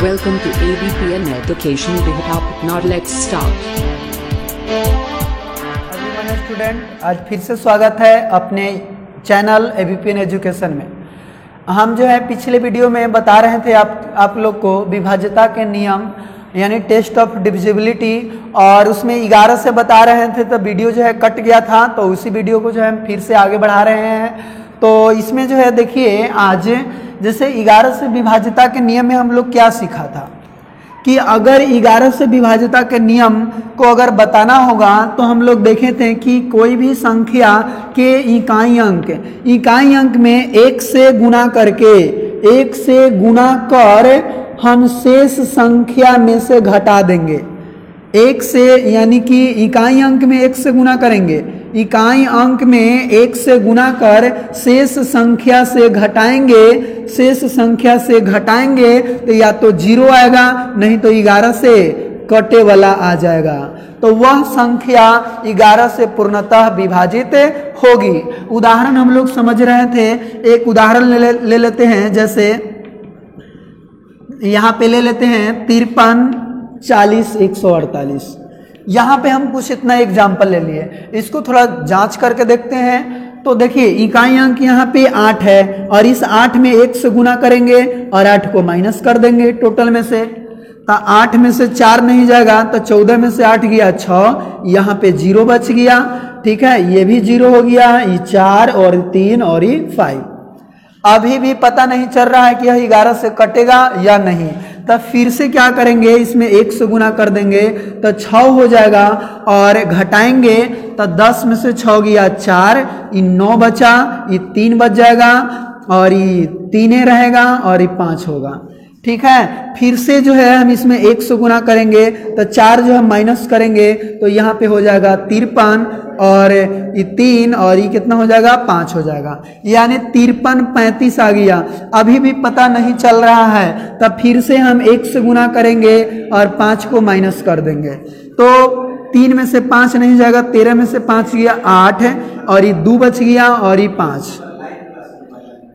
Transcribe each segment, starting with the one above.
Welcome to ABPN Education Topic. Now let's start. Student, आज फिर से स्वागत है अपने चैनल ABPN एजुकेशन में। हम जो है पिछले वीडियो में बता रहे थे आप लोग को विभाज्यता के नियम यानी टेस्ट ऑफ डिविजिबिलिटी, और उसमें 11 से बता रहे थे तो वीडियो जो है कट गया था, तो उसी वीडियो को जो है हम फिर से आगे बढ़ा रहे हैं। तो इसमें जो है देखिए, आज जैसे 11 से विभाज्यता के नियम में हम लोग क्या सीखा था कि अगर 11 से विभाज्यता के नियम को अगर बताना होगा तो हम लोग देखे थे कि कोई भी संख्या के इकाई अंक में 1 से गुना करके 1 से गुना कर हम शेष संख्या में से घटा देंगे। 1 से यानी कि इकाई अंक में 1 से गुना करेंगे, इकाई अंक में 1 से गुना कर शेष संख्या से घटाएंगे, शेष संख्या से घटाएंगे तो या तो 0 आएगा, नहीं तो 11 से कटे वाला आ जाएगा। तो वह संख्या 11 से पूर्णतः विभाजित होगी। उदाहरण हम लोग समझ रहे थे, एक उदाहरण ले लेते हैं। जैसे यहाँ पे ले लेते हैं 53, 40, 148। यहाँ पे हम कुछ इतना एग्जाम्पल ले लिए, इसको थोड़ा जांच करके देखते हैं। तो देखिए, इकाई अंक यहाँ पे 8 है और इस 8 में 1 से गुना करेंगे और 8 को माइनस कर देंगे टोटल में से। तो 8 में से 4 नहीं जाएगा तो 14 में से 8 गया 6, यहाँ पे 0 बच गया। ठीक है, ये भी 0 हो गया, ये 4 और 3 और ये 5। अभी भी पता नहीं चल रहा है कि यह 11 से कटेगा या नहीं। तब फिर से क्या करेंगे, इसमें 1 से गुना कर देंगे तो 6 हो जाएगा और घटाएंगे तो 10 में से 6 गया 4, ये 9 बचा, ये 3 बच जाएगा और ये 3 रहेगा और ये 5 होगा। ठीक है, फिर से जो है हम इसमें 1 से गुना करेंगे तो 4 जो हम माइनस करेंगे तो यहाँ पे हो जाएगा 53 और ये 3 और ये कितना हो जाएगा 5 हो जाएगा, यानी 53, 35 आ गया। अभी भी पता नहीं चल रहा है, तब फिर से हम 1 से गुना करेंगे और 5 को माइनस कर देंगे तो 3 में से 5 नहीं जाएगा, 13 में से 5 गया 8 और ये 2 बच गया और ये 5।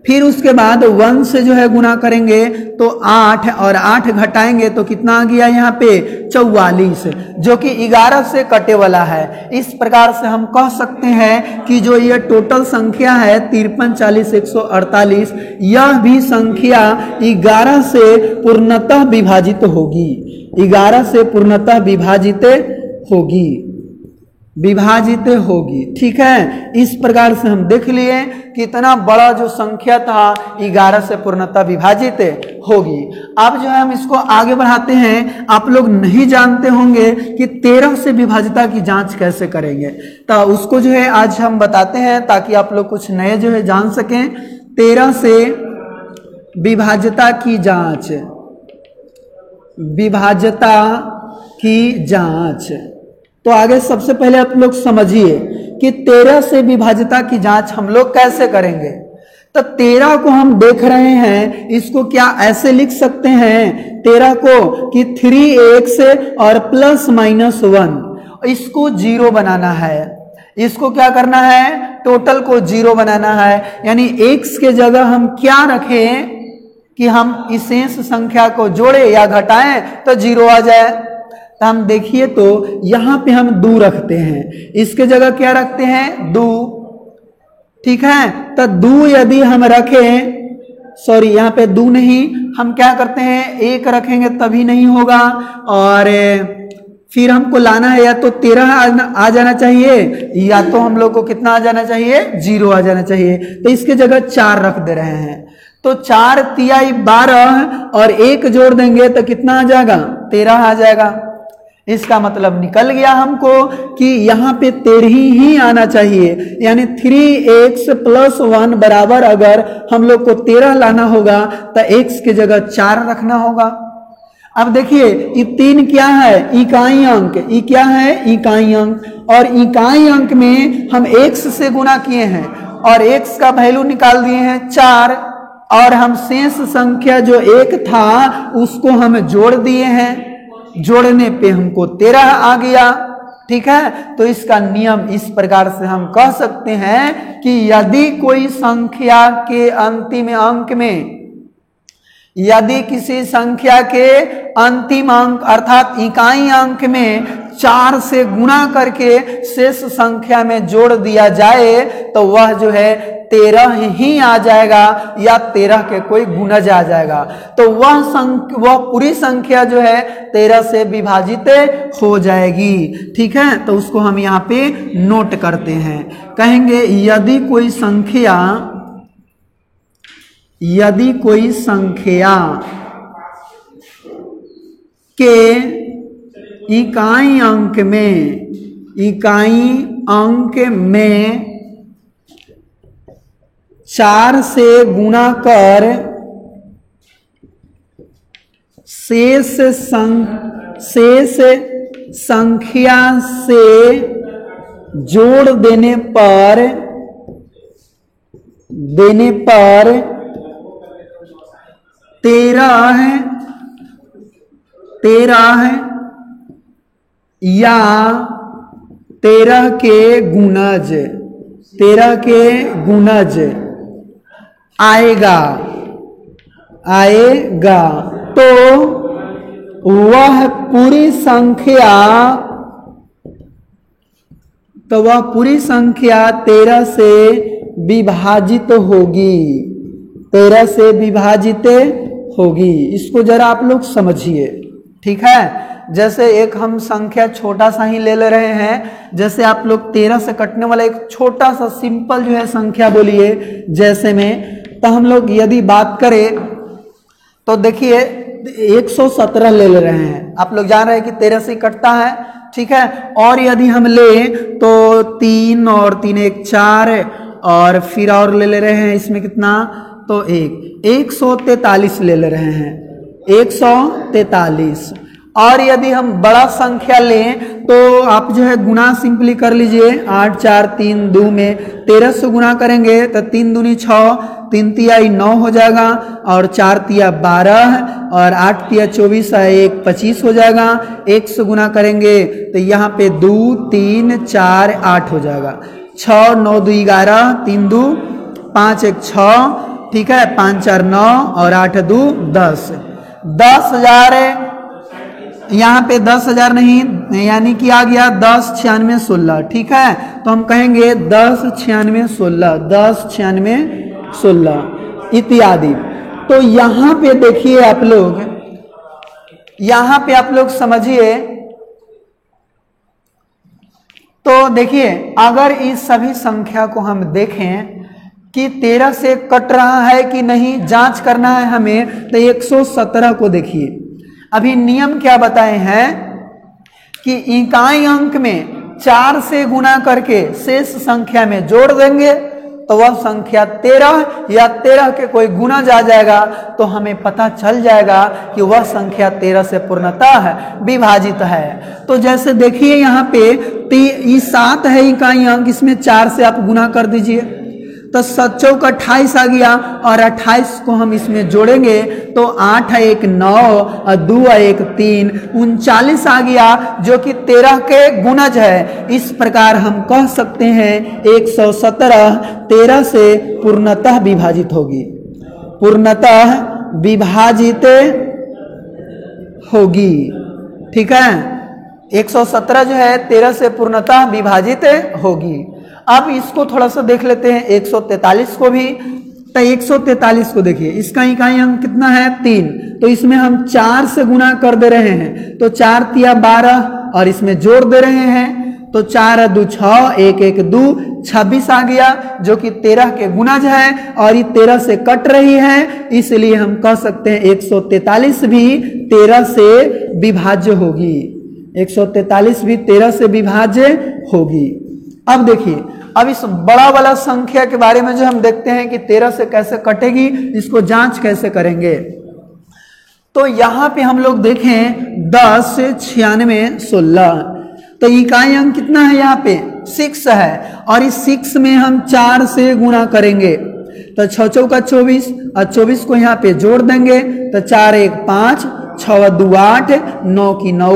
फिर उसके बाद 1 से जो है गुना करेंगे तो 8 और 8 घटाएंगे तो कितना आ गया यहाँ पे 44, जो कि 11 से कटे वाला है। इस प्रकार से हम कह सकते हैं कि जो ये टोटल संख्या है 53, 40, 148, यह भी संख्या 11 से पूर्णतः विभाजित होगी, 11 से पूर्णतः विभाजित होगी। ठीक है, इस प्रकार से हम देख लिए कि इतना बड़ा जो संख्या था 11 से पूर्णतः विभाजित होगी। अब जो है हम इसको आगे बढ़ाते हैं। आप लोग नहीं जानते होंगे कि 13 से विभाज्यता की जांच कैसे करेंगे, तो उसको जो है आज हम बताते हैं ताकि आप लोग कुछ नए जो है जान सकें। 13 से विभाज्यता की जांच, विभाज्यता की जांच। तो आगे सबसे पहले आप लोग समझिए कि 13 से विभाज्यता की जांच हम लोग कैसे करेंगे। तो 13 को हम देख रहे हैं, इसको क्या ऐसे लिख सकते हैं 13 को कि 3x और +-1, इसको 0 बनाना है। इसको क्या करना है, टोटल को 0 बनाना है। यानी x के जगह हम क्या रखें कि हम इस शेष संख्या को जोड़े या घटाएं तो 0 आ जाए। तो हम देखिए तो यहाँ पे हम 2 रखते हैं, इसके जगह क्या रखते हैं 2। ठीक है, तो 2 यदि हम रखें, सॉरी यहाँ पे 2 नहीं, हम क्या करते हैं 1 रखेंगे तभी नहीं होगा, और फिर हमको लाना है या तो 13 आ जाना चाहिए या तो हम लोग को कितना आ जाना चाहिए 0 आ जाना चाहिए। तो इसके जगह 4 रख दे रहे हैं। तो 4 तिया 12 और 1 जोड़ देंगे तो कितना आ जाएगा 13 आ जाएगा। इसका मतलब निकल गया हमको कि यहाँ पे 13 ही आना चाहिए, यानी 3x + 1 बराबर अगर हम लोग को 13 लाना होगा तो x के जगह 4 रखना होगा। अब देखिए, ये 3 क्या है, इकाई अंक। ये क्या है, इकाई अंक, और इकाई अंक में हम x से गुना किए हैं और x का वैल्यू निकाल दिए हैं 4, और हम शेष संख्या जो 1 था उसको हम जोड़ दिए हैं, जोड़ने पे हमको 13 आ गया। ठीक है, तो इसका नियम इस प्रकार से हम कह सकते हैं कि यदि कोई संख्या के अंतिम अंक में यदि किसी संख्या के अंतिम अंक अर्थात इकाई अंक में 4 से गुणा करके शेष संख्या में जोड़ दिया जाए तो वह जो है 13 ही आ जाएगा या 13 के कोई गुणज आ जाएगा। तो वह पूरी संख्या जो है 13 से विभाजित हो जाएगी। ठीक है, तो उसको हम यहाँ पे नोट करते हैं। कहेंगे यदि कोई संख्या के इकाई अंक में 4 से गुणा कर शेष संख्या से जोड़ देने पर 13 या 13 के गुणज आएगा तो वह पूरी संख्या 13 से विभाजित होगी। इसको जरा आप लोग समझिए। ठीक है, जैसे एक हम संख्या छोटा सा ही ले रहे हैं, जैसे आप लोग 13 से कटने वाला एक छोटा सा सिंपल जो है संख्या बोलिए जैसे में, तो हम लोग यदि बात करें तो देखिए 117 ले रहे हैं। आप लोग जान रहे हैं कि 13 से कटता है। ठीक है, और यदि हम ले तो 3 और 3 1 4 और फिर और ले रहे हैं इसमें कितना, तो 143 ले रहे हैं, 143। और यदि हम बड़ा संख्या लें तो आप जो है गुना सिंपली कर लीजिए। 8 4 3 2 में 13 से गुना करेंगे तो 3 दूनी 6, 3 तिया 9 हो जाएगा, और 4 तिया 12 और 8 तिया 24 1 25 हो जाएगा। 1 से गुना करेंगे तो यहाँ पे 2 3 4 8 हो जाएगा। 6 9 2 11, 3 2 5 1 6, ठीक है, 5 4 9 और 8 2 10। 10,000 यहाँ पे 10,000 नहीं, यानी कि आ गया 10 96 16। ठीक है, तो हम कहेंगे 10 96 16, 10 96 16 इत्यादि। तो यहाँ पे देखिए आप लोग, यहाँ पे आप लोग समझिए। तो देखिए अगर इस सभी संख्या को हम देखें कि 13 से कट रहा है कि नहीं, जांच करना है हमें, तो 117 को देखिए। अभी नियम क्या बताए हैं कि इकाई अंक में 4 से गुना करके शेष संख्या में जोड़ देंगे तो वह संख्या 13 या 13 के कोई गुणज आ जाएगा, तो हमें पता चल जाएगा कि वह संख्या 13 से पूर्णतः विभाजित है। तो जैसे देखिए यहाँ पे 7 है इकाई अंक, इसमें 4 से आप गुना कर दीजिए तो 7 चौक 28 आ गया, और 28 को हम इसमें जोड़ेंगे तो 8 1 9 और 2 1 3 39 आ गया, जो कि 13 के गुणज है। इस प्रकार हम कह सकते हैं 117 13 से पूर्णतः विभाजित होगी, पूर्णतः विभाजित होगी। ठीक है, 117 जो है 13 से पूर्णतः विभाजित होगी। अब इसको थोड़ा सा देख लेते हैं 143 को भी। तो 143 को देखिए, इसका इकाई अंक कितना है 3, तो इसमें हम 4 से गुना कर दे रहे हैं, तो 4 तिया 12 और इसमें जोड़ दे रहे हैं तो 4 2 6 1 1 2 26 आ गया, जो कि 13 के गुणज है और ये 13 से कट रही है, इसलिए हम कह सकते हैं 143 भी 13 से विभाज्य होगी। 143 भी 13 से विभाज्य होगी। अब देखिए, अब इस बड़ा वाला संख्या के बारे में जो हम देखते हैं कि 13 से कैसे कटेगी, इसको जांच कैसे करेंगे। तो यहां पे हम लोग देखें 10 96 16, तो इकाई अंक कितना है यहाँ पे 6 है, और इस 6 में हम 4 से गुणा करेंगे तो 6 चौका 24 और 24 को यहाँ पे जोड़ देंगे तो 4 1 5 6 2 8 9 की 9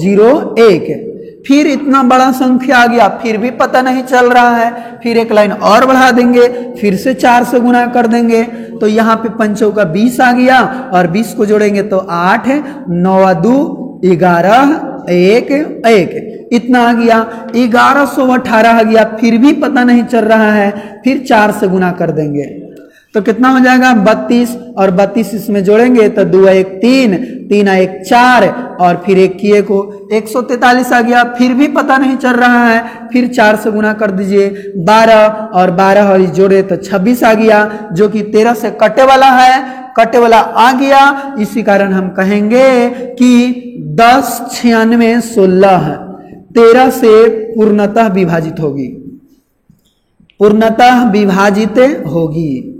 0 1। फिर इतना बड़ा संख्या आ गया, फिर भी पता नहीं चल रहा है, फिर एक लाइन और बढ़ा देंगे, फिर से 4 से गुना कर देंगे तो यहाँ पे 5 चौका 20 आ गया और 20 को जोड़ेंगे तो 8, 9 2 11, 1 1 इतना आ गया। 1118 आ गया, फिर भी पता नहीं चल रहा है, फिर 4 से गुना कर देंगे तो कितना हो जाएगा 32 और 32 इसमें जोड़ेंगे तो 2 1 3, 3 1 4 और फिर 1 किए को 143 आ गया, फिर भी पता नहीं चल रहा है, फिर 4 से गुना कर दीजिए 12 और 12 और जोड़े तो 26 आ गया जो कि 13 से कटे वाला है, कटे वाला आ गया। इसी कारण हम कहेंगे कि 10 96 16 13 से पूर्णतः विभाजित होगी, पूर्णतः विभाजित होगी।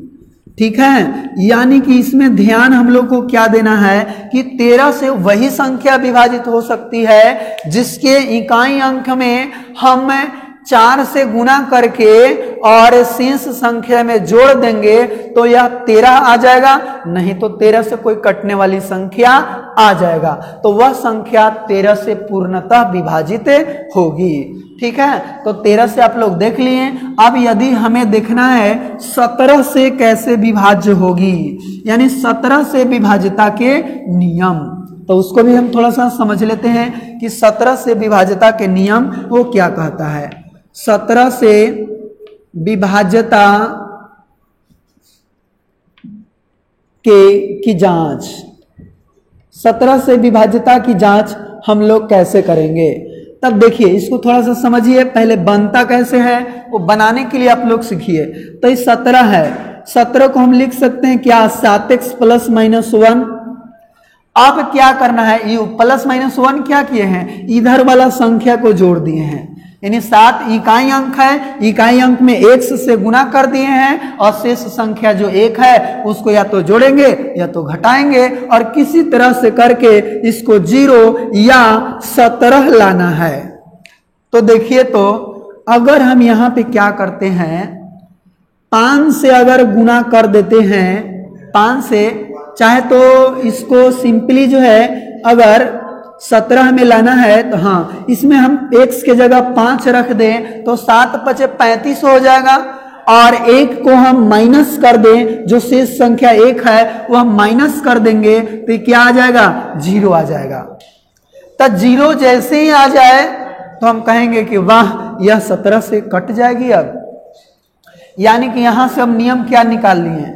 ठीक है, यानी कि इसमें ध्यान हम लोग को क्या देना है कि 13 से वही संख्या विभाजित हो सकती है जिसके इकाई अंक में हम 4 से गुना करके और शेष संख्या में जोड़ देंगे तो यह 13 आ जाएगा, नहीं तो 13 से कोई कटने वाली संख्या आ जाएगा, तो वह संख्या 13 से पूर्णतः विभाजित होगी। ठीक है, तो 13 से आप लोग देख लिए। अब यदि हमें देखना है 17 से कैसे विभाज्य होगी, यानी 17 से विभाज्यता के नियम, तो उसको भी हम थोड़ा सा समझ लेते हैं कि 17 से विभाज्यता के नियम वो क्या कहता है। 17 से विभाज्यता की जांच, 17 से विभाज्यता की जांच हम लोग कैसे करेंगे, तब देखिए इसको थोड़ा सा समझिए। पहले बनता कैसे है वो बनाने के लिए आप लोग सीखिए। तो ये 17 है, 17 को हम लिख सकते हैं क्या 7x प्लस माइनस 1। अब क्या करना है, ये प्लस माइनस 1 क्या किए हैं, इधर वाला संख्या को जोड़ दिए हैं, यानी 7 इकाई अंक है, इकाई अंक में x से गुना कर दिए हैं और शेष संख्या जो 1 है उसको या तो जोड़ेंगे या तो घटाएंगे और किसी तरह से करके इसको 0 या 17 लाना है। तो देखिए, तो अगर हम यहाँ पे क्या करते हैं, 5 से अगर गुना कर देते हैं, 5 से, चाहे तो इसको सिंपली जो है अगर 17 में लाना है तो हाँ, इसमें हम x के जगह 5 रख दें तो 7 5 35 हो जाएगा और 1 को हम माइनस कर दें, जो शेष संख्या 1 है वो हम माइनस कर देंगे तो क्या आ जाएगा 0 आ जाएगा। तो 0 जैसे ही आ जाए तो हम कहेंगे कि वाह यह 17 से कट जाएगी। अब यानी कि यहां से हम नियम क्या निकाल लिए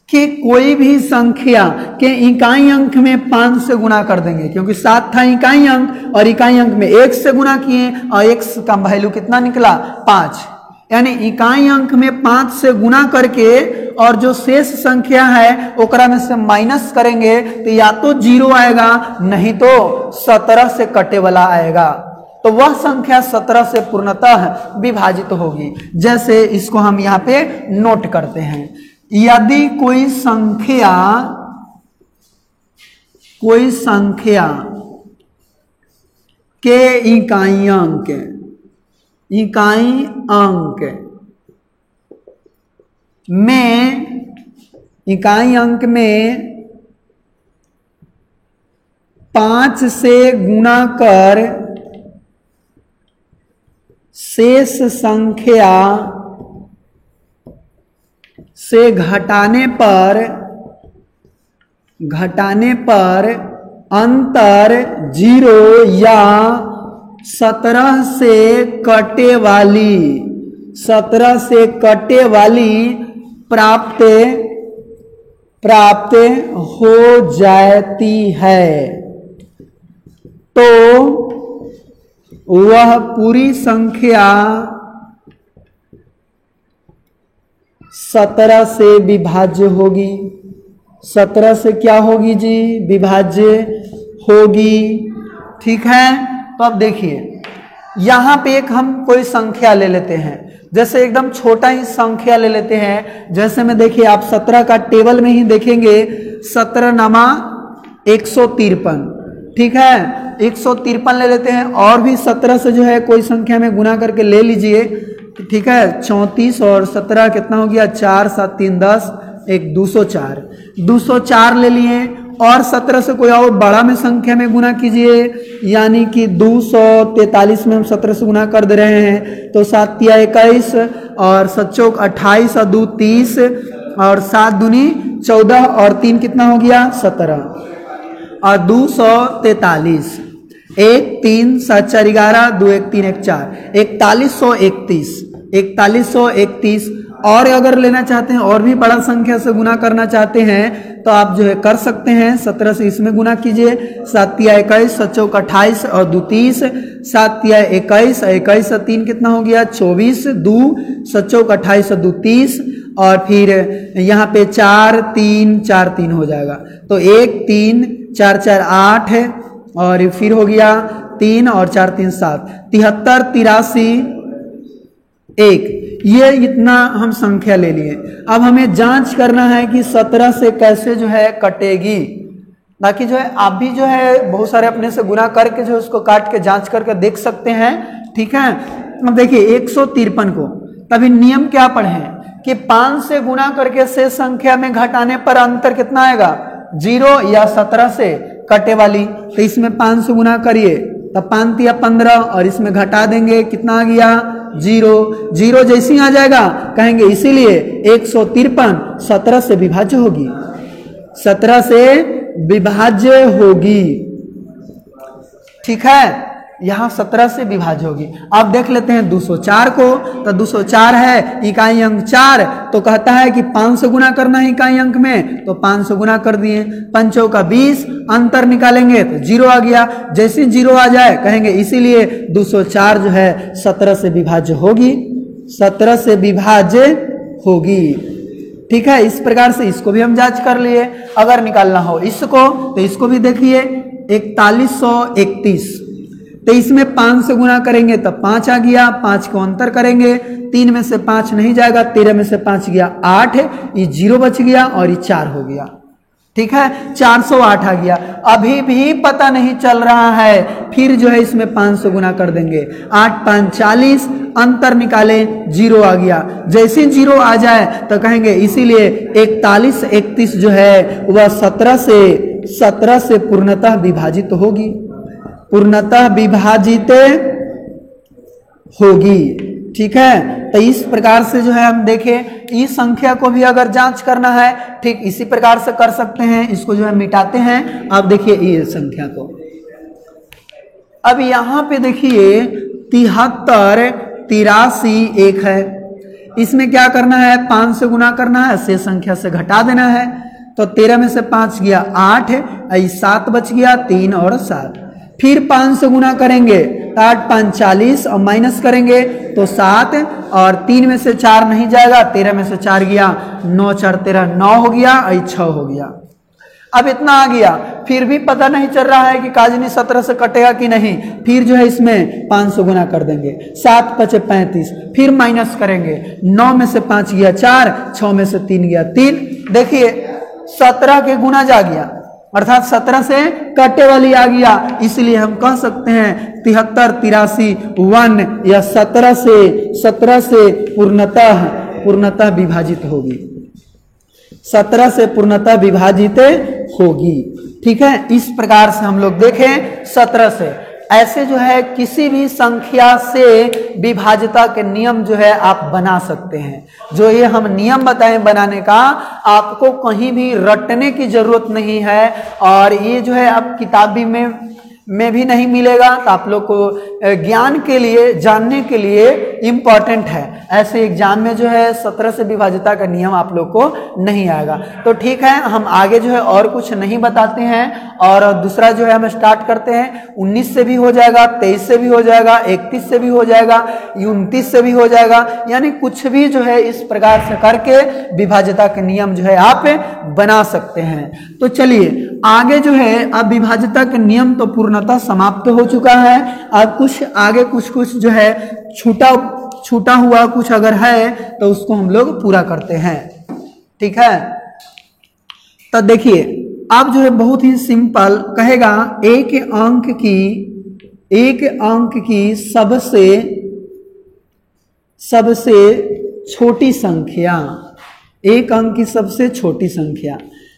कि कोई भी संख्या के इकाई अंक में 5 से गुना कर देंगे, क्योंकि 7 था इकाई अंक और इकाई अंक में 1 से गुना किए और x का वैल्यू कितना निकला 5, यानी इकाई अंक में 5 से गुना करके और जो शेष संख्या है ओकरा में से माइनस करेंगे तो या तो 0 आएगा नहीं तो 17 से कटे वाला आएगा, तो वह संख्या 17 से पूर्णतः विभाजित होगी। जैसे इसको हम यहाँ पे नोट करते हैं, यदि कोई संख्या के इकाई अंक में 5 से गुना कर शेष संख्या से घटाने पर अंतर 0 या 17 से कटे वाली प्राप्त हो जाती है, तो वह पूरी संख्या 17 से विभाज्य होगी। 17 से क्या होगी जी, विभाज्य होगी। ठीक है, तो अब देखिए यहाँ पे एक हम कोई संख्या ले लेते हैं, जैसे एकदम छोटा ही संख्या ले लेते हैं। जैसे में देखिए आप 17 का टेबल में ही देखेंगे 17 नमा 153, ठीक है 153 ले लेते हैं और भी 17 से जो है कोई संख्या में गुना करके ले लीजिए, ठीक है 34 और 17 कितना हो गया 4 7 3 10 1 204 ले लिए और 17 से कोई और बड़ा में संख्या में गुना कीजिए, यानी कि 243 में हम 17 से गुना कर दे रहे हैं तो 7 या 21 और 7 चौक 28 और 2 30 और 7 दूनी 14 और 3 कितना हो गया 17 और 243 1 3 7 4 11 2 1 3 1 4 4131 और अगर लेना चाहते हैं और भी बड़ा संख्या से गुना करना चाहते हैं तो आप जो है कर सकते हैं। 17 से इसमें गुना कीजिए, 7 तिया 21 7 चौक 28 और 2 30 7 तिया 21 21 और 3 कितना हो गया 24 2 7 चौक 28 और 2 30 और फिर यहाँ पे 4 3 4 3 हो जाएगा तो 1 3 4 4 8 और फिर हो गया 3 और 4 3 7 73 83 1 ये इतना हम संख्या ले लिए। अब हमें जांच करना है कि 17 से कैसे जो है कटेगी। बाकी जो है आप भी जो है बहुत सारे अपने से गुना करके जो उसको काट के जांच करके देख सकते हैं। ठीक है, अब देखिए 153 को तभी नियम क्या पढ़े कि 5 से गुना करके से संख्या में घटाने पर अंतर कितना आएगा 0 या 17 से कटे वाली। तो इसमें 5 से गुना करिए तब 5 तिया 15 और इसमें घटा देंगे कितना आ गया 0 जैसी आ जाएगा कहेंगे इसीलिए 153 17 से विभाज्य होगी, 17 से विभाज्य होगी। ठीक है, यहां 17 से विभाज्य होगी। अब देख लेते हैं 204 को, तो 204 है इकाई अंक 4 तो कहता है कि 5 से गुना करना है इकाई अंक में तो 5 से गुना कर दिए, 5 का 20 अंतर निकालेंगे तो 0 आ गया। जैसे 0 आ जाए कहेंगे इसीलिए 204 जो है 17 से विभाज्य होगी, 17 से विभाज्य होगी। ठीक है, इस प्रकार से इसको भी हम जांच कर लिए। अगर निकालना हो इसको तो इसको भी देखिए 4131 तो इसमें 5 से गुना करेंगे तब 5 आ गया, 5 को अंतर करेंगे 3 में से 5 नहीं जाएगा, 13 में से 5 गया 8, ये 0 बच गया और ये 4 हो गया। ठीक है, 408 आ गया। अभी भी पता नहीं चल रहा है, फिर जो है इसमें 5 से गुना कर देंगे, 8 5 40 अंतर निकाले 0 आ गया। जैसे 0 आ जाए तो कहेंगे इसीलिए 41 31 जो है वह 17 से पूर्णतः विभाजित होगी, पूर्णतः विभाजित होगी। ठीक है, तो इस प्रकार से जो है हम देखें इस संख्या को भी अगर जांच करना है ठीक इसी प्रकार से कर सकते हैं। इसको जो है मिटाते हैं। अब देखिए ये संख्या को, अब यहां पे देखिए 73 83 1 है, इसमें क्या करना है 5 से गुना करना है, से संख्या से घटा देना है। तो 13 में से 5 गया 8, 7 बच गया 3 और 7, फिर 5 से गुना करेंगे 8 5 40 और माइनस करेंगे तो 7 और 3 में से 4 नहीं जाएगा, 13 में से 4 गया 9 4 13 9 हो गया और 6 हो गया। अब इतना आ गया, फिर भी पता नहीं चल रहा है कि काजनी 17 से कटेगा कि नहीं। फिर जो है इसमें 5 से गुना कर देंगे, 7 5 35, फिर माइनस करेंगे 9 में से 5 गया 4, 6 में से 3 गया 3। देखिए 17 के गुना जा गया अर्थात 17 से कटे वाली आ गया, इसलिए हम कह सकते हैं 73 83 1 या 17 से पूर्णतः विभाजित होगी, 17 से पूर्णतः विभाजित होगी। ठीक है, इस प्रकार से हम लोग देखें 17 से ऐसे जो है किसी भी संख्या से विभाज्यता के नियम जो है आप बना सकते हैं। जो ये हम नियम बताएं बनाने का, आपको कहीं भी रटने की जरूरत नहीं है और ये जो है आप किताबी में भी नहीं मिलेगा, तो आप लोग को ज्ञान के लिए जानने के लिए इम्पॉर्टेंट है। ऐसे एग्जाम में जो है 17 से विभाज्यता का नियम आप लोग को नहीं आएगा। तो ठीक है, हम आगे जो है और कुछ नहीं बताते हैं और दूसरा जो है हम स्टार्ट करते हैं। 19 से भी हो जाएगा, 23 से भी हो जाएगा, 31 से भी हो जाएगा, 29 से भी हो जाएगा, यानी कुछ भी जो है इस प्रकार से करके विभाज्यता के नियम जो है आप बना सकते हैं। तो चलिए आगे जो है अब विभाज्यता के नियम तो पूर्णतः समाप्त हो चुका है। अब कुछ आगे कुछ जो है छूटा हुआ कुछ अगर है तो उसको हम लोग पूरा करते हैं। ठीक है, तो देखिए अब जो है बहुत ही सिंपल कहेगा एक अंक की सबसे छोटी संख्या, एक अंक की सबसे छोटी संख्या।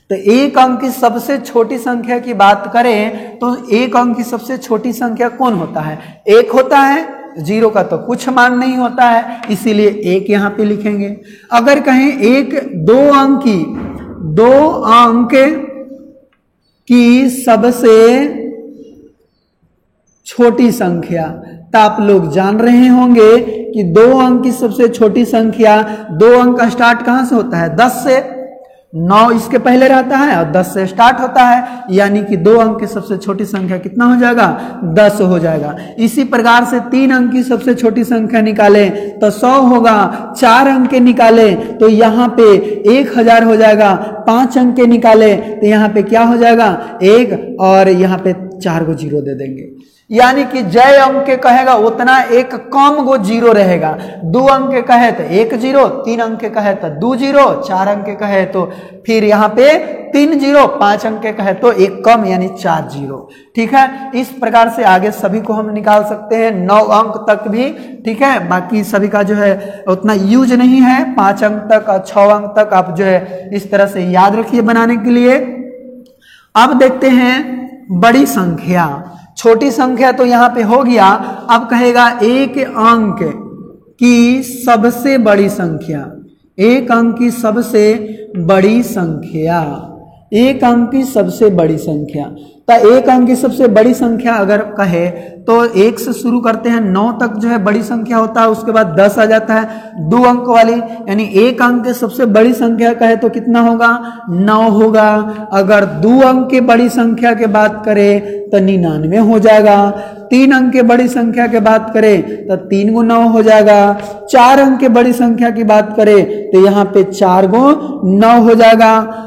तो एक अंक की सबसे छोटी संख्या की बात करें तो एक अंक की सबसे छोटी संख्या कौन होता है? 1 होता है, 0 का तो कुछ मान नहीं होता है, इसीलिए 1 यहाँ पे लिखेंगे। अगर कहें 1 दो अंक की सबसे छोटी संख्या। तो आप लोग जान रहे होंगे कि 2 अंक की सबसे छोटी संख्या, 2 अंक का स्टार्ट कहां से होता है? 10 से। 9 इसके पहले रहता है और 10 से स्टार्ट होता है, यानी कि 2 अंक की सबसे छोटी संख्या कितना हो जाएगा? 10 हो जाएगा। इसी प्रकार से 3 अंक की सबसे छोटी संख्या निकालें तो 100 होगा। 4 अंक के निकालें तो यहाँ पे 1000 हो जाएगा। 5 अंक के निकालें तो यहाँ पे क्या हो जाएगा? 1, और यहाँ पे 4 को 0 दे देंगे, यानी कि जय अंक के कहेगा उतना एक कम गो 0 रहेगा। 2 अंक के कहे तो 1 0, 3 अंक के कहे तो 2 0, 4 अंक के कहे तो फिर यहाँ पे 3 0, 5 अंक के कहे तो एक कम यानी 4 0। ठीक है, इस प्रकार से आगे सभी को हम निकाल सकते हैं, 9 अंक तक भी। ठीक है, बाकी सभी का जो है उतना यूज नहीं है। 5 अंक तक और 6 अंक तक आप जो है इस तरह से याद रखिए बनाने के लिए। अब देखते हैं बड़ी संख्या। छोटी संख्या तो यहां पे हो गया। अब कहेगा एक अंक की सबसे बड़ी संख्या, एक अंक की सबसे बड़ी संख्या, एक अंक की सबसे बड़ी संख्या। तो एक अंक की सबसे बड़ी संख्या अगर कहे तो 1 से शुरू करते हैं, 9 तक जो है बड़ी संख्या होता है, उसके बाद 10 आ जाता है 2 अंक वाली, यानी एक अंक की सबसे बड़ी संख्या कहे तो कितना होगा? 9 होगा। अगर 2 अंक की बड़ी संख्या के बात करें तो 99 हो जाएगा। 3 अंक के बड़ी संख्या के बात करें तो 3 × 9 हो जाएगा। 4 अंक के बड़ी संख्या की बात करें तो यहाँ पे 4 × 9 हो जाएगा।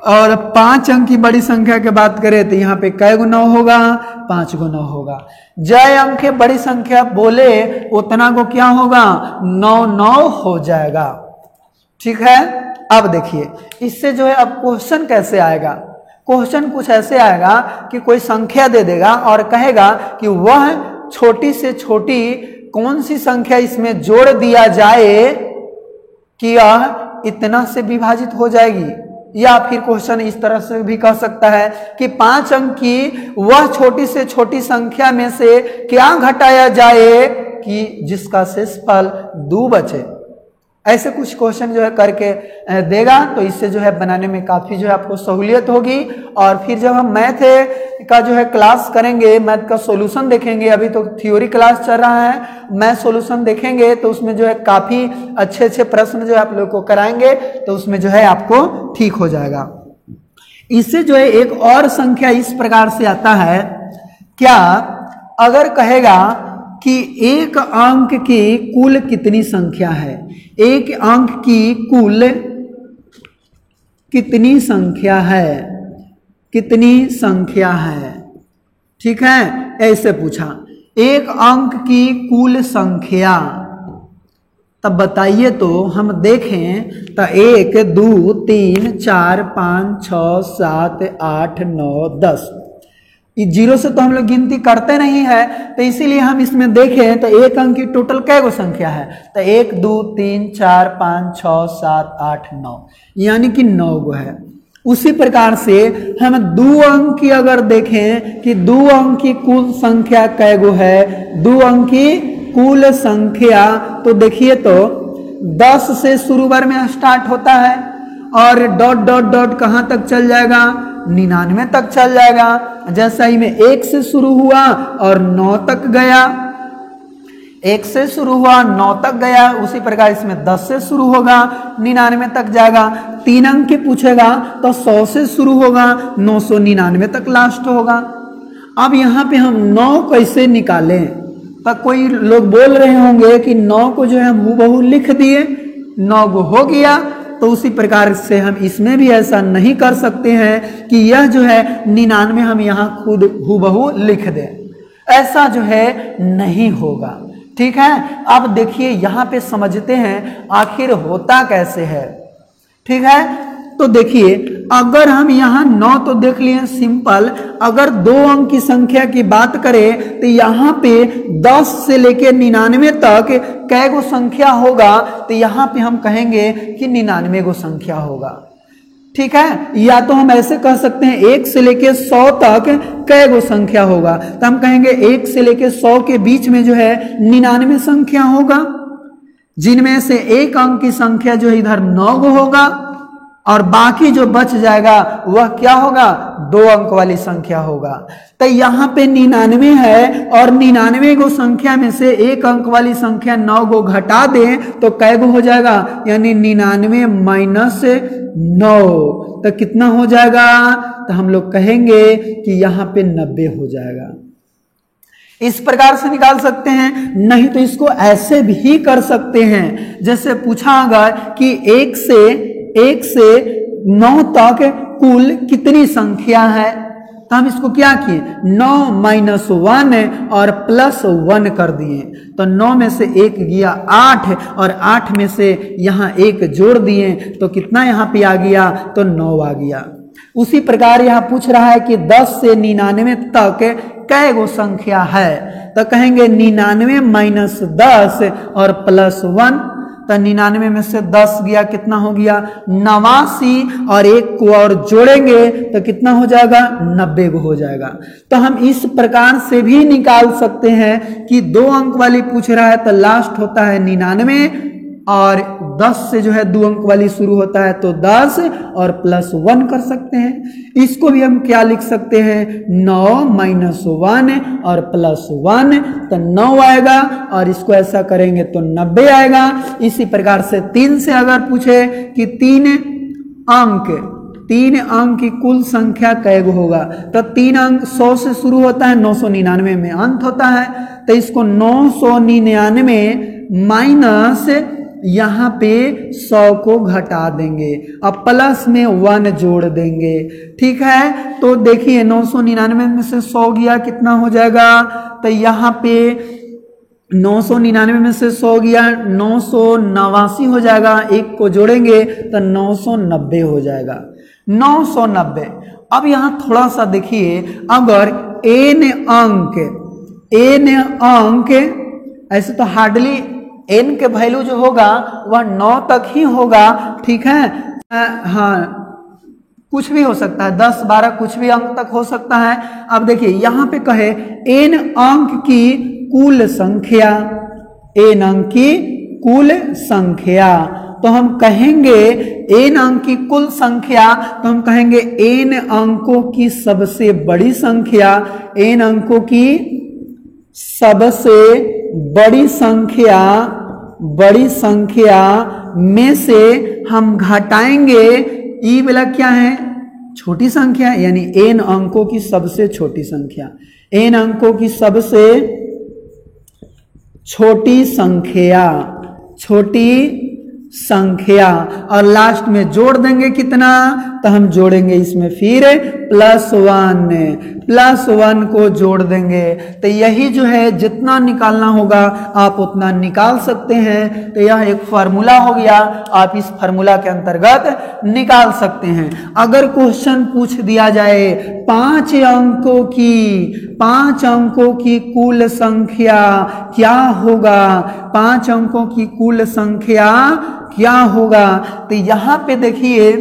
और 5 अंक की बड़ी संख्या की बात करें तो यहाँ पे कै × 9 होगा? 5 × 9 होगा। जय अंक के बड़ी संख्या बोले उतना को क्या होगा? 9 9 हो जाएगा। ठीक है, अब देखिए इससे जो है अब क्वेश्चन कैसे आएगा। क्वेश्चन कुछ ऐसे आएगा कि कोई संख्या दे देगा और कहेगा कि वह छोटी से छोटी कौन सी संख्या इसमें जोड़ दिया जाए कि यह इतना से विभाजित हो जाएगी। या फिर क्वेश्चन इस तरह से भी कह सकता है कि 5 अंक की वह छोटी से छोटी संख्या में से क्या घटाया जाए कि जिसका शेषफल 2 बचे। ऐसे कुछ क्वेश्चन जो है करके देगा, तो इससे जो है बनाने में काफी जो है आपको सहूलियत होगी। और फिर जब हम मैथ का जो है क्लास करेंगे, मैथ का सॉल्यूशन देखेंगे, अभी तो थ्योरी क्लास चल रहा है, मैथ सॉल्यूशन देखेंगे तो उसमें जो है काफी अच्छे अच्छे प्रश्न जो है आप लोग को कराएंगे, तो उसमें जो है आपको ठीक हो जाएगा। इससे जो है एक और संख्या इस प्रकार से आता है, क्या अगर कहेगा कि एक अंक की कुल कितनी संख्या है, एक अंक की कुल कितनी संख्या है, कितनी संख्या है। ठीक है, ऐसे पूछा एक अंक की कुल संख्या, तब बताइए तो हम देखें तो 1 2 3 4 5 6 7 8 9 10। इस 0 से तो हम लोग गिनती करते नहीं है, तो इसीलिए हम इसमें देखें तो एक अंक की टोटल कै गो संख्या है, तो 1 2 3 4 5 6 7 8 9, यानी कि 9 गो है। उसी प्रकार से हम 2 अंक की अगर देखें कि 2 अंक की कुल संख्या कै गो है, 2 अंक की कुल संख्या, तो देखिए तो 10 से शुरू बार में स्टार्ट होता है और डॉट डॉट डॉट कहां तक चल जाएगा? 99 तक चल जाएगा। जैसा ही में 1 से शुरू हुआ और 9 तक गया, 1 से शुरू हुआ 9 तक गया, उसी प्रकार इसमें 10 से शुरू होगा 99 तक जाएगा। 3 अंक के पूछेगा तो 100 से शुरू होगा 999 तक लास्ट होगा। अब यहाँ पे हम 9 कैसे निकालें? तो कोई लोग बोल रहे होंगे कि 9 को जो है हम हूबहू लिख दिए, 9 को हो गया, तो उसी प्रकार से हम इसमें भी ऐसा नहीं कर सकते हैं कि यह जो है 99 हम यहाँ खुद हूबहू लिख दें, ऐसा जो है नहीं होगा। ठीक है, अब देखिए यहाँ पे समझते हैं आखिर होता कैसे है। ठीक है, तो देखिए अगर हम यहाँ 9 तो देख लिए सिंपल, अगर 2 अंक की संख्या की बात करें तो यहाँ पे 10 से लेकर 99 तक कै गो संख्या होगा, तो यहाँ पे हम कहेंगे कि 99 गो संख्या होगा। ठीक है, या तो हम ऐसे कह सकते हैं 1 से लेकर 100 तक कै गो संख्या होगा, तो हम कहेंगे 1 से लेकर 100 के बीच में जो है 99 संख्या होगा, जिनमें से एक अंक की संख्या जो है इधर 9 गो होगा और बाकी जो बच जाएगा वह क्या होगा, 2 अंक वाली संख्या होगा। तो यहाँ पे 99 है और 99 को संख्या में से 1 अंक वाली संख्या 9 को घटा दें तो कै गो हो जाएगा, यानी 99 माइनस 9 तो कितना हो जाएगा, तो हम लोग कहेंगे कि यहाँ पे 90 हो जाएगा। इस प्रकार से निकाल सकते हैं, नहीं तो इसको ऐसे भी कर सकते हैं, जैसे पूछा अगर कि 1 से 9 तक कुल कितनी संख्या है, तो हम इसको क्या किए, 9 माइनस 1 और प्लस 1 कर दिए। तो 9 में से 1 गया 8 और 8 में से यहाँ 1 जोड़ दिए तो कितना यहाँ पे आ गया, तो 9 आ गया। उसी प्रकार यहाँ पूछ रहा है कि 10 से 99 तक कै गो संख्या है, तो कहेंगे 99 माइनस 10 और प्लस 1। तो 99 में से 10 गया, कितना हो गया, 89 और 1 को और जोड़ेंगे तो कितना हो जाएगा, 90 हो जाएगा। तो हम इस प्रकार से भी निकाल सकते हैं कि 2 अंक वाली पूछ रहा है तो लास्ट होता है 99 और 10 से जो है 2 अंक वाली शुरू होता है तो 10 और प्लस 1 कर सकते हैं। इसको भी हम क्या लिख सकते हैं, 9 माइनस 1 और प्लस 1 तो 9 आएगा और इसको ऐसा करेंगे तो 90 आएगा। इसी प्रकार से 3 से अगर पूछे कि 3 अंक की कुल संख्या कै गो होगा, तो 3 अंक 100 से शुरू होता है, 999 में अंत होता है। तो इसको 999 माइनस यहाँ पे 100 को घटा देंगे, अब प्लस में 1 जोड़ देंगे। ठीक है, तो देखिए 999 में से 100 गया, कितना हो जाएगा, तो यहाँ पे 999 में से 100 गया 989 हो जाएगा, 1 को जोड़ेंगे तो 990 हो जाएगा, 990। अब यहाँ थोड़ा सा देखिए, अगर n अंक ऐसे तो हार्डली n के वैल्यू जो होगा वह 9 तक ही होगा। ठीक है, हाँ कुछ भी हो सकता है, 10 12 कुछ भी अंक तक हो सकता है। अब देखिए यहाँ पे कहे n अंक की कुल संख्या, n अंक की कुल संख्या, तो हम कहेंगे n अंक की कुल संख्या, तो हम कहेंगे n अंकों की सबसे बड़ी संख्या, n अंकों की सबसे बड़ी संख्या में से हम घटाएंगे ई वाला क्या है, छोटी संख्या, यानी n अंकों की सबसे छोटी संख्या, n अंकों की सबसे छोटी संख्या और लास्ट में जोड़ देंगे कितना, तो हम जोड़ेंगे इसमें फिर +1 को जोड़ देंगे। तो यही जो है जितना निकालना होगा आप उतना निकाल सकते हैं। तो यह एक फार्मूला हो गया, आप इस फार्मूला के अंतर्गत निकाल सकते हैं। अगर क्वेश्चन पूछ दिया जाए 5 अंकों की कुल संख्या क्या होगा, 5 अंकों की कुल संख्या क्या होगा, तो यहाँ पे देखिए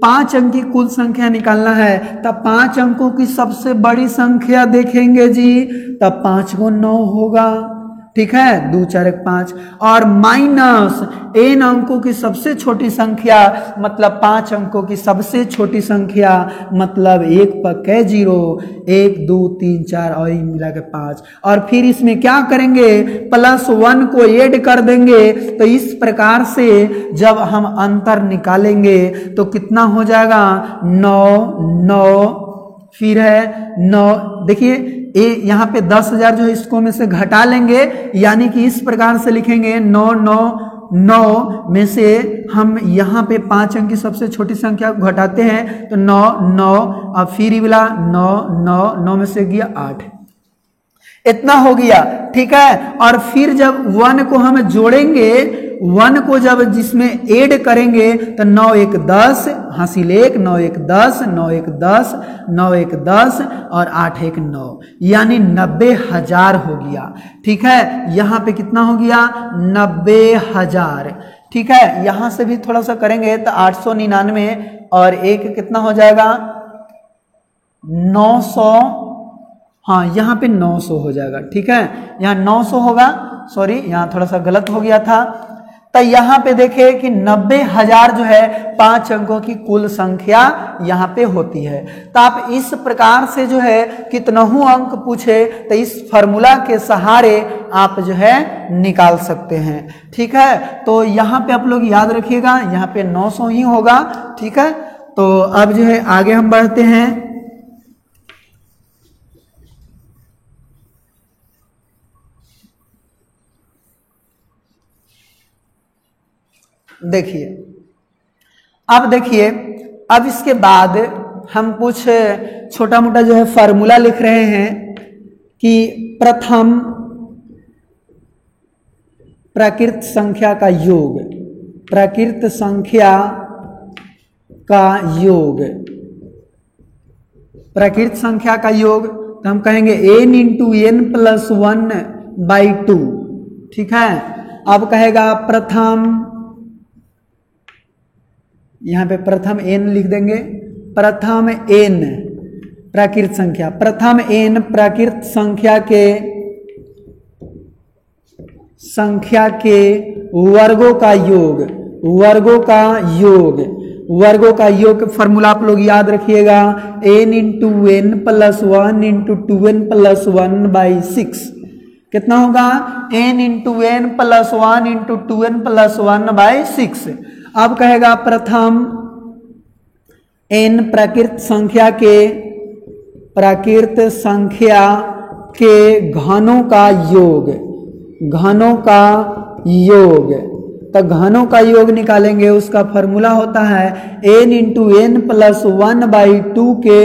5 अंक की कुल संख्या निकालना है, तब 5 अंकों की सबसे बड़ी संख्या देखेंगे जी, तब 5 को 9 होगा। ठीक है, 2 4 1 5 और माइनस n अंकों की सबसे छोटी संख्या, मतलब 5 अंकों की सबसे छोटी संख्या, मतलब 1 पर कै 0, 1 2 3 4 और मिला के 5, और फिर इसमें क्या करेंगे, +1 को ऐड कर देंगे। तो इस प्रकार से जब हम अंतर निकालेंगे तो कितना हो जाएगा, 9 फिर है 9। देखिए यहाँ पे 10,000 जो है इसको में से घटा लेंगे, यानी कि इस प्रकार से लिखेंगे 9 में से हम यहाँ पे 5 अंक की सबसे छोटी संख्या को घटाते हैं तो 9 और फिर ये वाला 9 में से गया 8, इतना हो गया। ठीक है, और फिर जब 1 को हम जोड़ेंगे, 1 को जब जिसमें ऐड करेंगे तो 9 1 10, हासिल 1, 9 1 10, 9 1 10, 9 1 10 और 8 1 9, यानी 90,000 हो गया। ठीक है, यहाँ पे कितना हो गया, 90,000। ठीक है, यहाँ से भी थोड़ा सा करेंगे तो 899 और 1 कितना हो जाएगा, 900। हाँ, यहाँ पे 900 हो जाएगा। ठीक है, यहाँ 900 होगा, सॉरी यहाँ थोड़ा सा गलत हो गया था। तो यहाँ पे देखिए कि 90,000 जो है 5 अंकों की कुल संख्या यहाँ पे होती है। तो आप इस प्रकार से जो है कितनहु अंक पूछे तो इस फॉर्मूला के सहारे आप जो है निकाल सकते हैं। ठीक है, तो यहाँ पे आप लोग याद रखिएगा, यहाँ पे 900 ही होगा। ठीक है, तो अब जो है आगे हम बढ़ते हैं। देखिए, अब इसके बाद हम कुछ छोटा मोटा जो है फॉर्मूला लिख रहे हैं कि प्रथम प्राकृत संख्या का योग, प्राकृत संख्या का योग, प्राकृत संख्या का योग, तो हम कहेंगे n इंटू n प्लस 1/2। ठीक है, अब कहेगा प्रथम, यहां पे प्रथम n लिख देंगे, प्रथम n प्राकृत संख्या, प्रथम n प्राकृत संख्या के वर्गों का योग, वर्गों का योग, वर्गों का योग फॉर्मूला आप लोग याद रखिएगा, n into n plus 1 into 2n plus 1/6। कितना होगा? n into n plus 1 into 2n plus 1/6। अब कहेगा प्रथम n प्राकृत संख्या के घनों का योग, घनों का योग, तो घनों का योग निकालेंगे, उसका फॉर्मूला होता है n इंटू n प्लस 1/2 के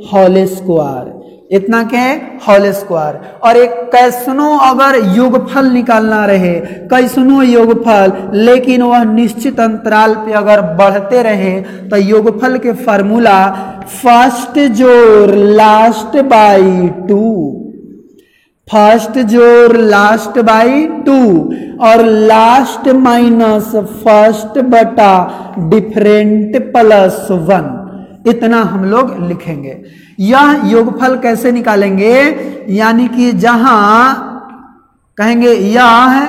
होल स्क्वायर, इतना के होल स्क्वायर। और एक कैसनो अगर योगफल निकालना रहे, कैसनो योगफल, लेकिन वह निश्चित अंतराल पे अगर बढ़ते रहे तो योगफल के फॉर्मूला फर्स्ट जोड़ लास्ट बाई 2, फर्स्ट जोड़ लास्ट बाई 2 और लास्ट माइनस फर्स्ट बटा डिफरेंट प्लस 1, इतना हम लोग लिखेंगे। यह योगफल कैसे निकालेंगे? यानी कि जहां कहेंगे यह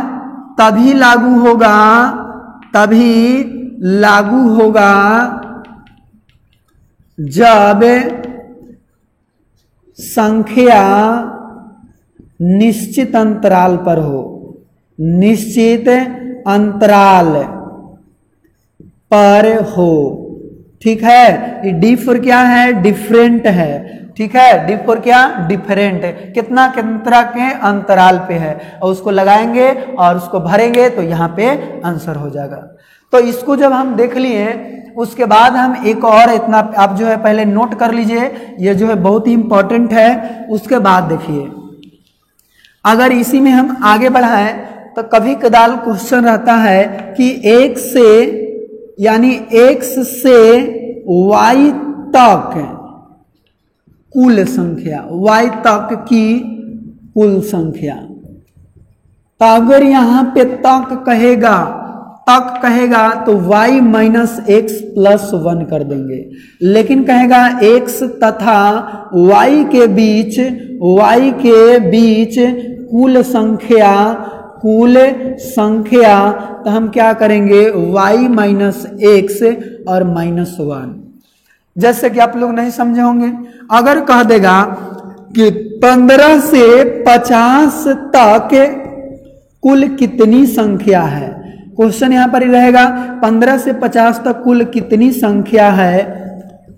तभी लागू होगा, तभी लागू होगा जब संख्या निश्चित अंतराल पर हो, निश्चित अंतराल पर हो। ठीक है, डी फॉर क्या है? डिफरेंट है। ठीक है, डी फॉर क्या? डिफरेंट। कितना कितना के अंतराल पे है, और उसको लगाएंगे और उसको भरेंगे तो यहाँ पे आंसर हो जाएगा। तो इसको जब हम देख लिए उसके बाद हम एक और इतना आप जो है पहले नोट कर लीजिए, ये जो है बहुत ही इंपॉर्टेंट है। उसके बाद देखिए, अगर इसी में हम आगे बढ़ाएं तो कभी कदाल क्वेश्चन रहता है कि एक से यानी x से y तक कुल संख्या, y तक की कुल संख्या, तो अगर यहां पे तक कहेगा तो y माइनस एक्स प्लस 1 कर देंगे। लेकिन कहेगा x तथा y के बीच कुल संख्या, तो हम क्या करेंगे? y माइनस एक्स और माइनस 1। जैसे कि आप लोग नहीं समझे होंगे, अगर कह देगा कि 15 से 50 तक कुल कितनी संख्या है, क्वेश्चन यहां पर ही रहेगा 15 से 50 तक कुल कितनी संख्या है,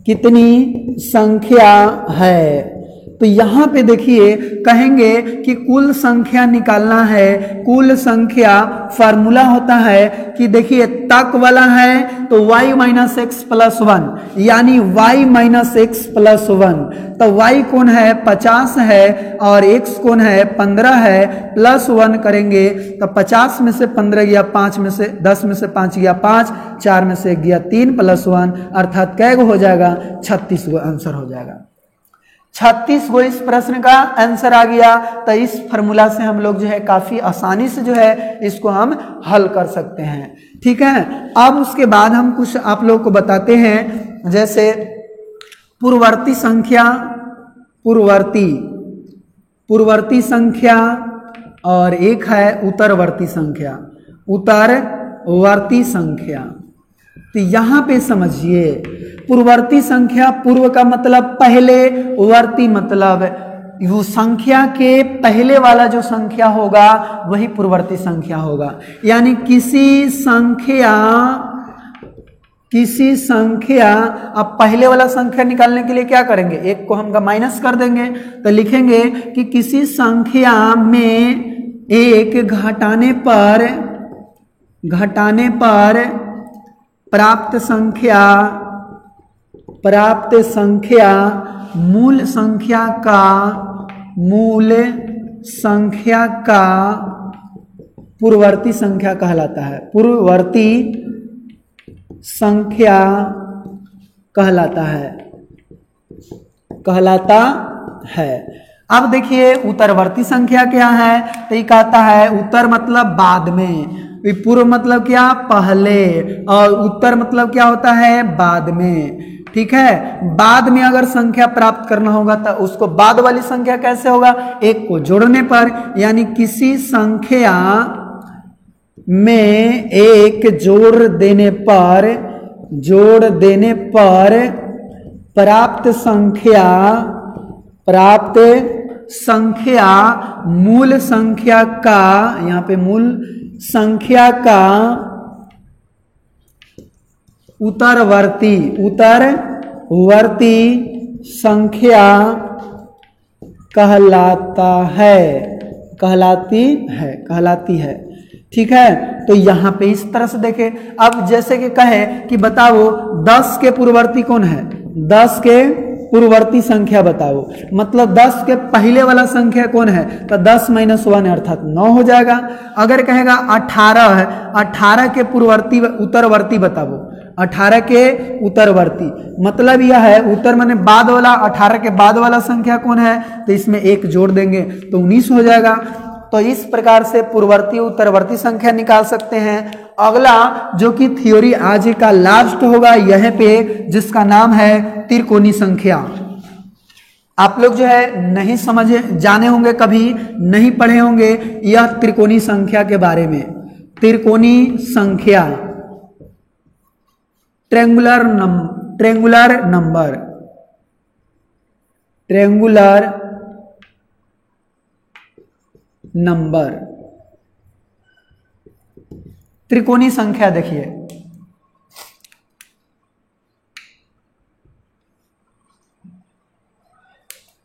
कितनी संख्या है। तो यहां पे देखिए कहेंगे कि कुल संख्या निकालना है। कुल संख्या फार्मूला होता है कि देखिए तक वाला है तो y माइनस एक्स प्लस 1, यानी y माइनस एक्स प्लस 1, तो y कौन है? 50 है और x कौन है? 15 है, प्लस 1 करेंगे तो 50 में से 15 गया, 5 में से 10 में से 5 गया 5, 4 में से गया 3 प्लस 1, अर्थात कै गो हो जाएगा? 36 गो आंसर हो जाएगा। 36 गो इस प्रश्न का आंसर आ गया। तो इस फॉर्मूला से हम लोग जो है काफी आसानी से जो है इसको हम हल कर सकते हैं। ठीक है, अब उसके बाद हम कुछ आप लोग को बताते हैं, जैसे पूर्ववर्ती संख्या, पूर्ववर्ती संख्या और एक है उत्तरवर्ती संख्या, उत्तरवर्ती पूर्ववर्ती संख्या। तो यहां पे समझिए, पूर्ववर्ती संख्या, पूर्व का मतलब पहले, वर्ती मतलब वो संख्या के पहले वाला जो संख्या होगा वही पूर्ववर्ती संख्या होगा। यानी किसी संख्या, अब पहले वाला संख्या निकालने के लिए क्या करेंगे, एक को हम माइनस कर देंगे, तो लिखेंगे कि किसी संख्या में एक घटाने पर प्राप्त संख्या मूल संख्या का पूर्ववर्ती संख्या कहलाता है। पूर्ववर्ती संख्या कहलाता है। अब देखिए उत्तरवर्ती संख्या क्या है, तो ये कहता है उत्तर मतलब बाद में, पूर्व मतलब क्या, पहले, और उत्तर मतलब क्या होता है, बाद में। ठीक है, बाद में अगर संख्या प्राप्त करना होगा तो उसको बाद वाली संख्या कैसे होगा, एक को जोड़ने पर। यानी किसी संख्या में एक जोड़ देने पर प्राप्त संख्या मूल संख्या का, यहाँ पे मूल संख्या का उत्तरवर्ती संख्या कहलाती है। ठीक है, तो यहां पे इस तरह से देखें। अब जैसे कि कहे कि बताओ 10 के पूर्ववर्ती कौन है, 10 के पूर्ववर्ती संख्या बताओ, मतलब 10 के पहले वाला संख्या कौन है, तो 10 - 1 अर्थात 9 हो जाएगा। अगर कहेगा 18 है, 18 के पूर्ववर्ती उत्तरवर्ती बताओ, 18 के उत्तरवर्ती, मतलब यह है उत्तर माने बाद वाला, 18 के बाद वाला संख्या कौन है, तो इसमें एक जोड़ देंगे तो 19 हो जाएगा। तो इस प्रकार से पूर्ववर्ती उत्तरवर्ती संख्या निकाल सकते हैं। अगला जो कि थ्योरी आज का लास्ट होगा यह पे, जिसका नाम है त्रिकोणी संख्या। आप लोग जो है नहीं समझे जाने होंगे, कभी नहीं पढ़े होंगे यह त्रिकोणी संख्या के बारे में। त्रिकोणी संख्या, ट्रेंगुलर नंबर, त्रिकोणी संख्या देखिए,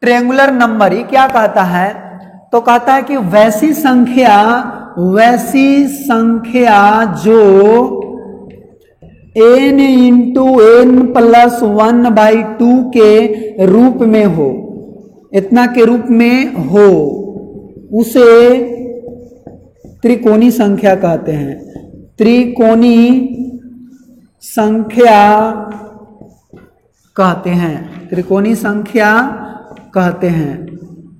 ट्रेंगुलर नंबर ये क्या कहता है, तो कहता है कि वैसी संख्या जो n × n+1/2 के रूप में हो, इतना के रूप में हो, उसे त्रिकोणी संख्या कहते हैं। त्रिकोणी संख्या कहते हैं।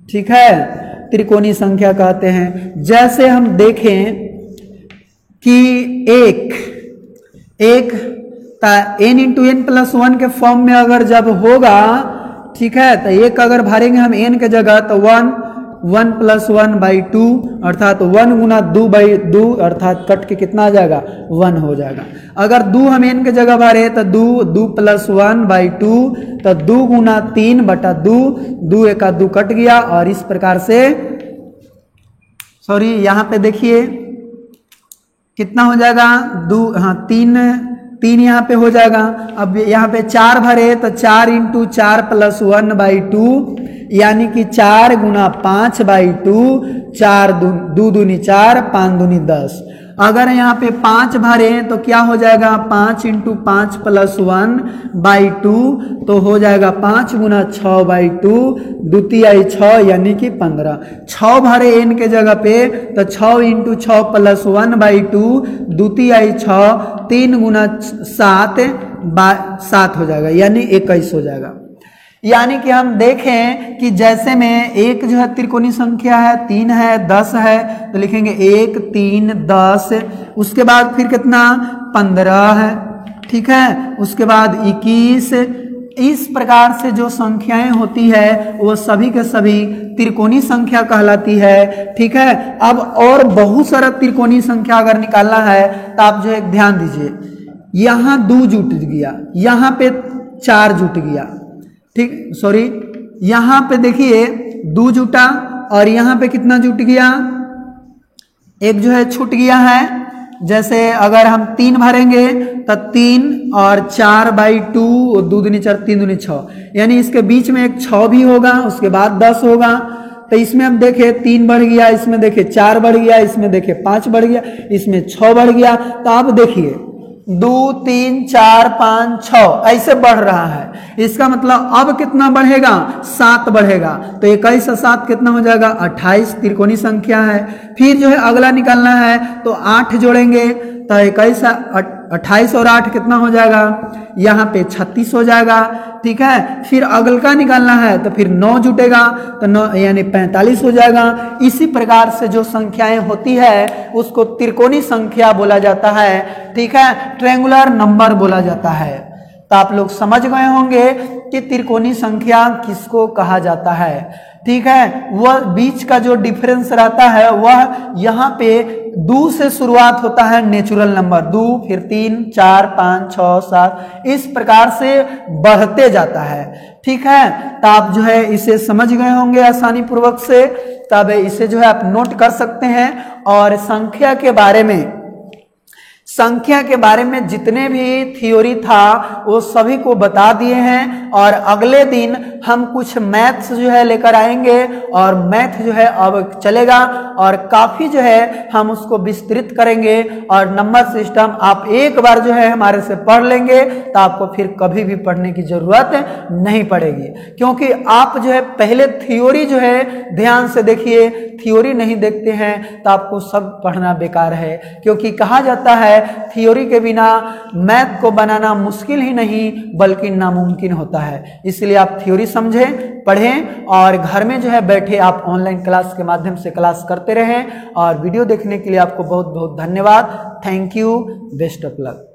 ठीक है, त्रिकोणी संख्या कहते हैं। जैसे हम देखें कि एक n × n+1 के फॉर्म में अगर जब होगा, ठीक है, तो एक अगर भरेंगे हम n के जगह तो 1+1/2 अर्थात 1 × 2/2 अर्थात कट के कितना आ जाएगा, 1 हो जाएगा। अगर 2 हम n के जगह भरे तो 2+1/2 तो 2 × 3/2, 2 × 2 कट गया। और इस प्रकार से सॉरी यहाँ पे देखिए कितना हो जाएगा, 2, हाँ 3 यहाँ पे हो जाएगा। अब यहाँ पे 4 भरे तो 4 × 4+1/2 यानी कि 4 × 5/2, 4 2 दूनी 4, 5 दूनी 10। अगर यहाँ पे 5 भरे तो क्या हो जाएगा, 5 × 5+1/2 तो हो जाएगा 5 × 6/2, 2 × 6 यानी कि 15। 6 भरे n के जगह पे तो 6 × 6+1/2, 2 × 6, 3 × 7 हो जाएगा यानी 21 हो जाएगा। यानी कि हम देखें कि जैसे में एक जो है त्रिकोणी संख्या है, 3 है, 10 है, तो लिखेंगे 1 3 10, उसके बाद फिर कितना 15 है, ठीक है, उसके बाद 21, इस प्रकार से जो संख्याएं होती है वो सभी के सभी त्रिकोणीय संख्या कहलाती है। ठीक है, अब और बहुत सारा त्रिकोणीय संख्या अगर निकालना है तो आप जो है ध्यान दीजिए, यहाँ 2 जुट गया, यहाँ पे 4 जुट गया, ठीक, सॉरी यहाँ पे देखिए 2 जुटा और यहाँ पे कितना जुट गया, एक जो है छूट गया है। जैसे अगर हम 3 भरेंगे तो 3 और 4/2 और 2 दूनी 4 3 दूनी 6, यानी इसके बीच में एक 6 भी होगा, उसके बाद 10 होगा। तो इसमें हम देखें 3 बढ़ गया, इसमें देखें 4 बढ़ गया, इसमें देखें 5 बढ़ गया, इसमें 6 बढ़ गया। तो आप देखिए 2 3 4 5 6 ऐसे बढ़ रहा है। इसका मतलब अब कितना बढ़ेगा, 7 बढ़ेगा। तो 21 और 7 कितना हो जाएगा, 28 त्रिकोणीय संख्या है। फिर जो है अगला निकालना है तो 8 जोड़ेंगे तो 21 28 और 8 कितना हो जाएगा, यहाँ पे 36 हो जाएगा। ठीक है, फिर अगल का निकालना है तो फिर 9 जुटेगा तो 9 यानी 45 हो जाएगा। इसी प्रकार से जो संख्याएं होती है उसको त्रिकोणीय संख्या बोला जाता है। ठीक है, ट्रायंगुलर नंबर बोला जाता है। तो आप लोग समझ गए होंगे कि त्रिकोणीय संख्या किसको कहा जाता है। ठीक है, वह बीच का जो डिफरेंस रहता है वह यहाँ पे 2 से शुरुआत होता है, नेचुरल नंबर 2, फिर 3 4 5 6 7 इस प्रकार से बढ़ते जाता है। ठीक है, तो आप जो है इसे समझ गए होंगे आसानी पूर्वक से। तब इसे जो है आप नोट कर सकते हैं। और संख्या के बारे में जितने भी थ्योरी था वो सभी को बता दिए हैं। और अगले दिन हम कुछ मैथ्स जो है लेकर आएंगे और मैथ जो है अब चलेगा और काफी जो है हम उसको विस्तृत करेंगे। और नंबर सिस्टम आप एक बार जो है हमारे से पढ़ लेंगे तो आपको फिर कभी भी पढ़ने की जरूरत नहीं पड़ेगी, क्योंकि आप जो है पहले थ्योरी जो है ध्यान से देखिए। थ्योरी नहीं देखते हैं तो आपको सब पढ़ना बेकार है, क्योंकि कहा जाता है थ्योरी के बिना मैथ को बनाना मुश्किल ही नहीं बल्कि नामुमकिन होता है। इसलिए आप थ्योरी समझें, पढ़ें और घर में जो है बैठे आप ऑनलाइन क्लास के माध्यम से क्लास करते रहें। और वीडियो देखने के लिए आपको बहुत बहुत धन्यवाद। Thank you, best of luck.